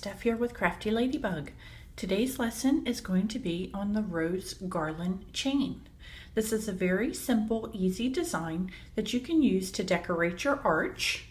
Steph here with Crafty Ladybug. Today's lesson is going to be on the rose garland chain. This is a very simple, easy design that you can use to decorate your arch.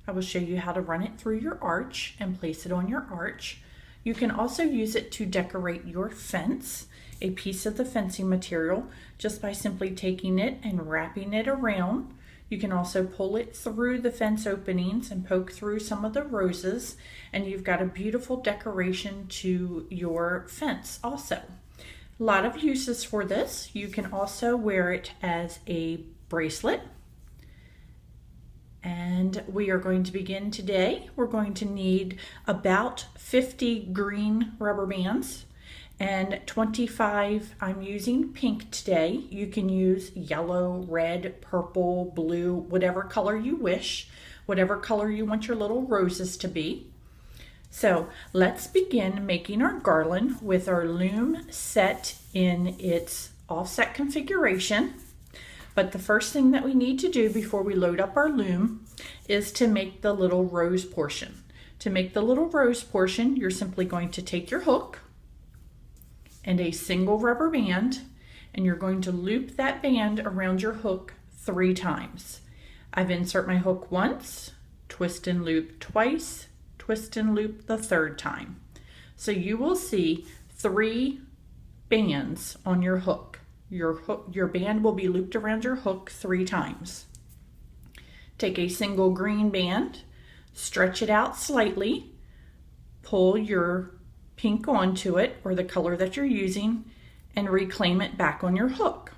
I will show you how to run it through your arch and place it on your arch. You can also use it to decorate your fence, a piece of the fencing material, just by simply taking it and wrapping it around. You can also pull it through the fence openings and poke through some of the roses, and you've got a beautiful decoration to your fence also. A lot of uses for this. You can also wear it as a bracelet. And we are going to begin today. We're going to need about 50 green rubber bands and 25, I'm using pink today. You can use yellow, red, purple, blue, whatever color you wish, whatever color you want your little roses to be. So let's begin making our garland with our loom set in its offset configuration. But the first thing that we need to do before we load up our loom is to make the little rose portion. To make the little rose portion, you're simply going to take your hook and a single rubber band, and you're going to loop that band around your hook 3 times. I've insert my hook once, twist and loop twice, twist and loop the 3rd time. So you will see 3 bands on your hook. Your band will be looped around your hook 3 times. Take a single green band, stretch it out slightly, pull your pink onto it, or the color that you're using, and reclaim it back on your hook.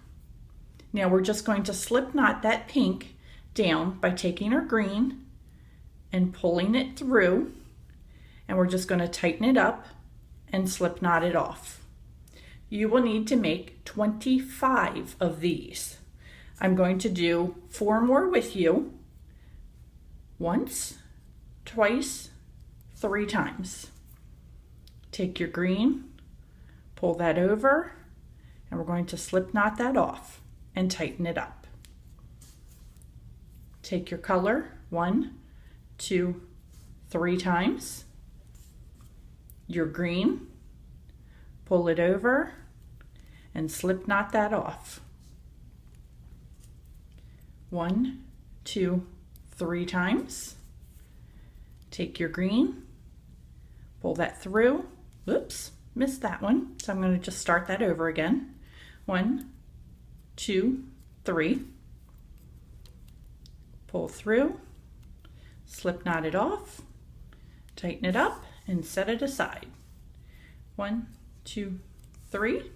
Now we're just going to slip knot that pink down by taking our green and pulling it through, and we're just going to tighten it up and slip knot it off. You will need to make 25 of these. I'm going to do 4 more with you. Once, twice, 3 times. Take your green, pull that over, and we're going to slip knot that off and tighten it up. Take your color 1, 2, 3 times. Your green, pull it over, and slip knot that off. 1, 2, 3 times. Take your green, pull that through. Oops, missed that one. So I'm going to just start that over again. 1, 2, 3. Pull through, slip knot it off, tighten it up, and set it aside. 1, 2, 3.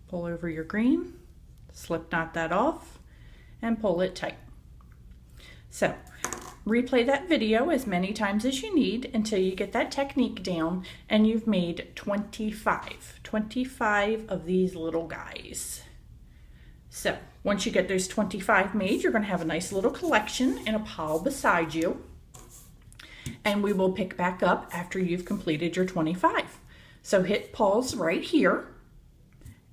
Pull over your green, slip knot that off, and pull it tight. So replay that video as many times as you need until you get that technique down and you've made 25 of these little guys. So once you get those 25 made, you're going to have a nice little collection in a pile beside you. And we will pick back up after you've completed your 25. So hit pause right here,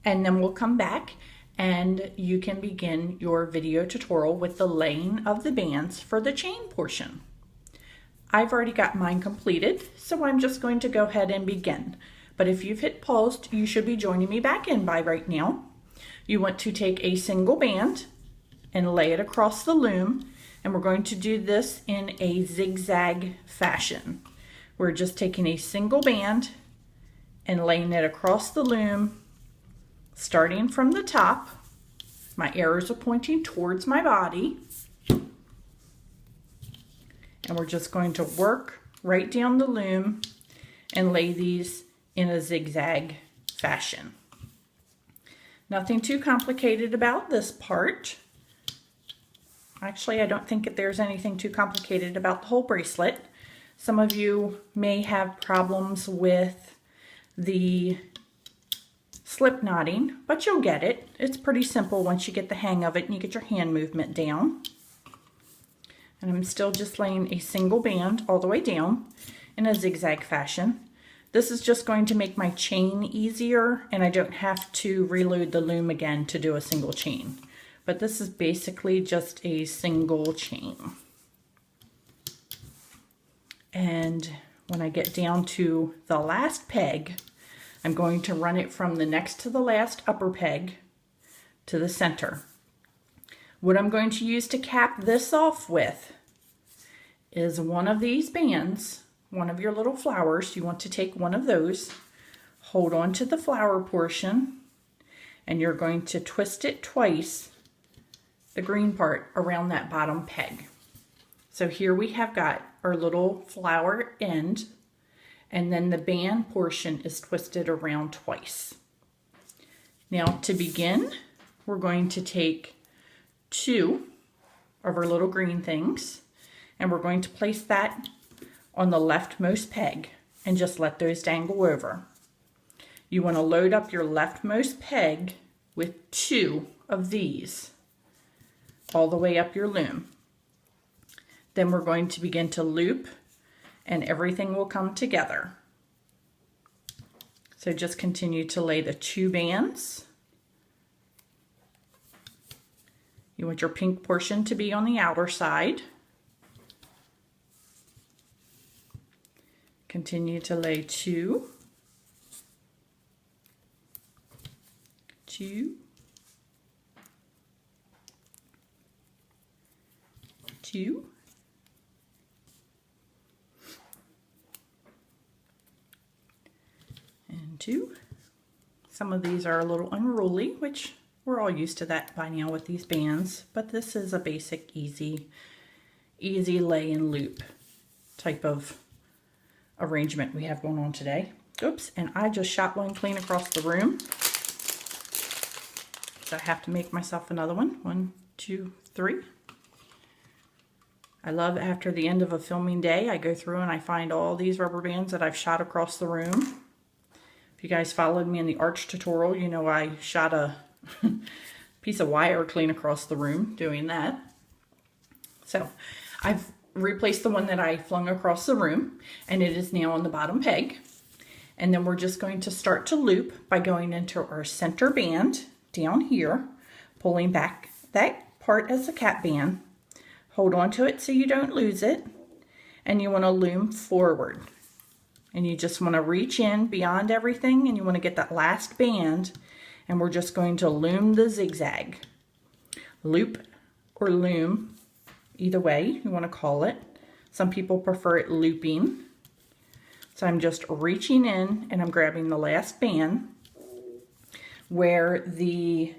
and then we'll come back and you can begin your video tutorial with the laying of the bands for the chain portion. I've already got mine completed, so I'm just going to go ahead and begin. But if you've hit paused, you should be joining me back in by right now. You want to take a single band and lay it across the loom, and we're going to do this in a zigzag fashion. We're just taking a single band and laying it across the loom, starting from the top. My arrows are pointing towards my body. And we're just going to work right down the loom and lay these in a zigzag fashion. Nothing too complicated about this part. Actually, I don't think that there's anything too complicated about the whole bracelet. Some of you may have problems with the slip knotting, but you'll get it. It's pretty simple once you get the hang of it and you get your hand movement down. And I'm still just laying a single band all the way down in a zigzag fashion. This is just going to make my chain easier, and I don't have to reload the loom again to do a single chain. But this is basically just a single chain. And when I get down to the last peg, I'm going to run it from the next to the last upper peg to the center. What I'm going to use to cap this off with is one of these bands, one of your little flowers. You want to take one of those, hold on to the flower portion, and you're going to twist it twice, the green part, around that bottom peg. So here we have got our little flower end, and then the band portion is twisted around twice. Now to begin, we're going to take 2 of our little green things, and we're going to place that on the leftmost peg and just let those dangle over. You want to load up your leftmost peg with 2 of these all the way up your loom. Then we're going to begin to loop, and everything will come together. So just continue to lay the 2 bands. You want your pink portion to be on the outer side. Continue to lay 2, 2, 2, and 2. Some of these are a little unruly, which we're all used to that by now with these bands, but this is a basic, easy lay and loop type of arrangement we have going on today. Oops, and I just shot one clean across the room. So I have to make myself another one. 1, 2, 3. I love after the end of a filming day, I go through and I find all these rubber bands that I've shot across the room. If you guys followed me in the arch tutorial, you know I shot a piece of wire clean across the room doing that. So I've replaced the one that I flung across the room, and it is now on the bottom peg. And then we're just going to start to loop by going into our center band down here, pulling back that part as a cap band. Hold on to it so you don't lose it, and you want to loom forward. And you just want to reach in beyond everything, and you want to get that last band, and we're just going to loom the zigzag. Loop or loom, either way you want to call it. Some people prefer it looping. So I'm just reaching in and I'm grabbing the last band where the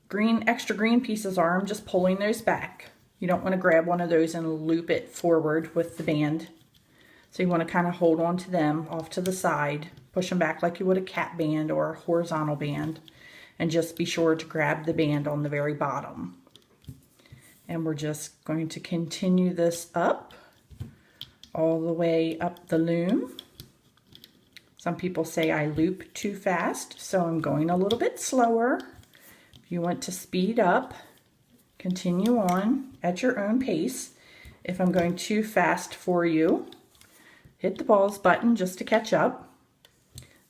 green, extra green pieces are. I'm just pulling those back. You don't want to grab one of those and loop it forward with the band. So you want to kind of hold on to them off to the side, push them back like you would a cap band or a horizontal band, and just be sure to grab the band on the very bottom. And we're just going to continue this up, all the way up the loom. Some people say I loop too fast, so I'm going a little bit slower. If you want to speed up, continue on at your own pace. If I'm going too fast for you, hit the pause button just to catch up.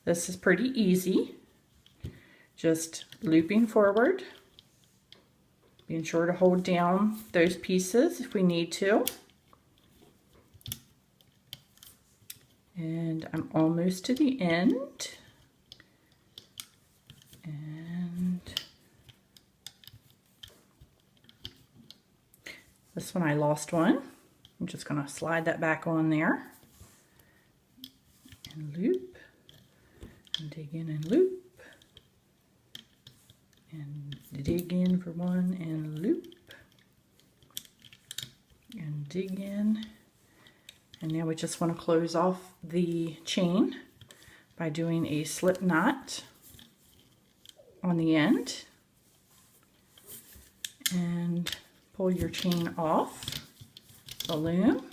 This is pretty easy. Just looping forward, being sure to hold down those pieces if we need to. And I'm almost to the end. And this one I lost one. I'm just going to slide that back on there. And loop. And dig in and loop. And dig in for one and loop. And dig in. And now we just want to close off the chain by doing a slip knot on the end. And pull your chain off the loom.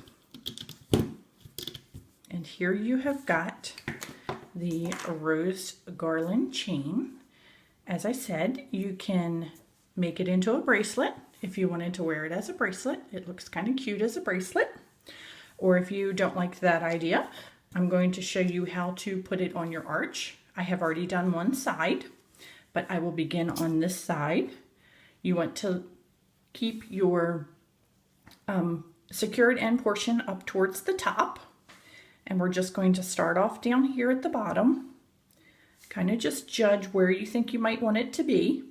And here you have got the rose garland chain. As I said, you can make it into a bracelet if you wanted to wear it as a bracelet. It looks kind of cute as a bracelet. Or if you don't like that idea, I'm going to show you how to put it on your arch. I have already done one side, but I will begin on this side. You want to keep your secured end portion up towards the top. And we're just going to start off down here at the bottom. Kind of just judge where you think you might want it to be.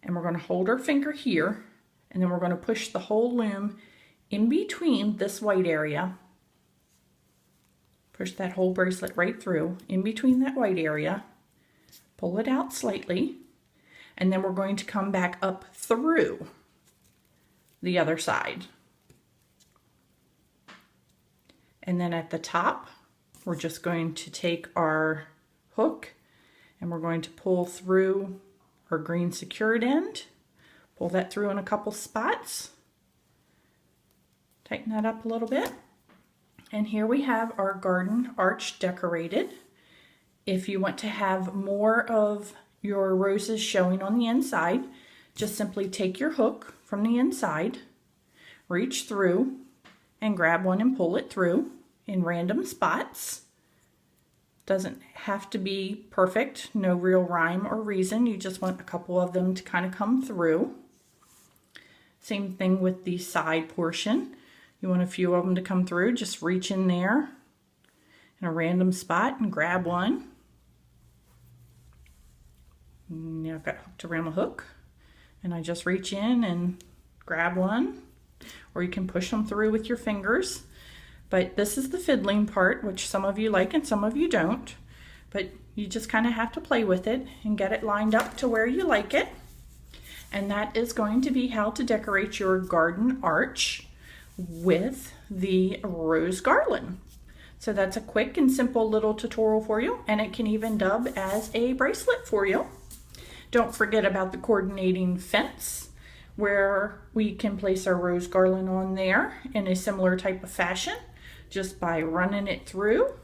And we're going to hold our finger here, and then we're going to push the whole loom in between this white area. Push that whole bracelet right through, in between that white area. Pull it out slightly, and then we're going to come back up through the other side. And then at the top, we're just going to take our hook and we're going to pull through our green secured end. Pull that through in a couple spots. Tighten that up a little bit. And here we have our garden arch decorated. If you want to have more of your roses showing on the inside, just simply take your hook from the inside, reach through, and grab one and pull it through in random spots. Doesn't have to be perfect, no real rhyme or reason. You just want a couple of them to kind of come through. Same thing with the side portion. You want a few of them to come through. Just reach in there in a random spot and grab one. Now I've got hooked around the hook, and I just reach in and grab one, or you can push them through with your fingers. But this is the fiddling part, which some of you like and some of you don't. But you just kind of have to play with it and get it lined up to where you like it. And that is going to be how to decorate your garden arch with the rose garland. So that's a quick and simple little tutorial for you, and it can even dub as a bracelet for you. Don't forget about the coordinating fence, where we can place our rose garland on there in a similar type of fashion, just by running it through,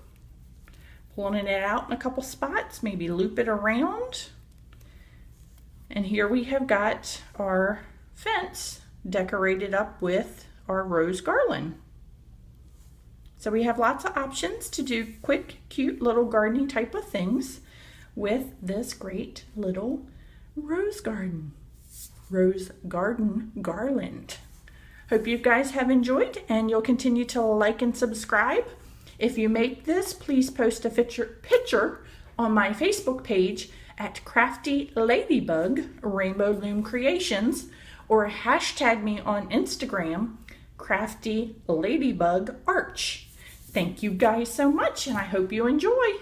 pulling it out in a couple spots, maybe loop it around. And here we have got our fence decorated up with our rose garland. So we have lots of options to do quick, cute little gardening type of things with this great little rose garden garland. Hope you guys have enjoyed, and you'll continue to like and subscribe. If you make this, please post a picture on my Facebook page at Crafty Ladybug Rainbow Loom Creations, or hashtag me on Instagram, Crafty Ladybug Arch. Thank you guys so much, and I hope you enjoy.